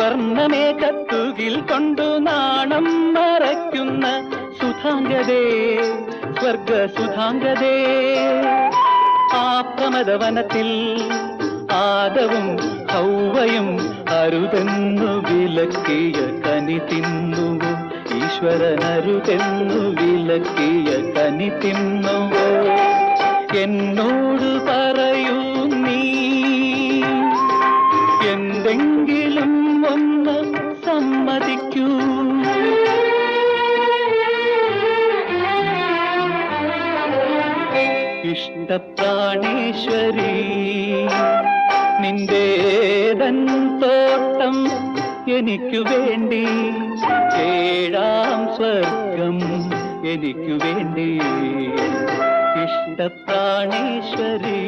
സ്വർണമേഘത്തുകിൽ കൊണ്ടു നാണം മറയ്ക്കുന്ന സുധാംഗതേ, സ്വർഗ സുധാംഗതേ. ആ പ്രമദവനത്തിൽ ആദവും ഹൗവയും അരുതെന്നു വിലക്കിയ കനി തിന്നുവോ, ഈശ്വരനരുതെന്നു വിലക്കിയ കനി തിന്നുവോ? എന്നോട് പറയൂ നീ, എന്തെങ്കിലും ഒന്ന് സമ്മതിക്കൂ. ഇഷ്ടപ്രാണേശ്വരി, നിന്റേതൻ തോട്ടം എനിക്കു വേണ്ടി, ഏഴാം സ്വർഗം എനിക്കു വേണ്ടി. ഇഷ്ടപ്രാണേശ്വരി.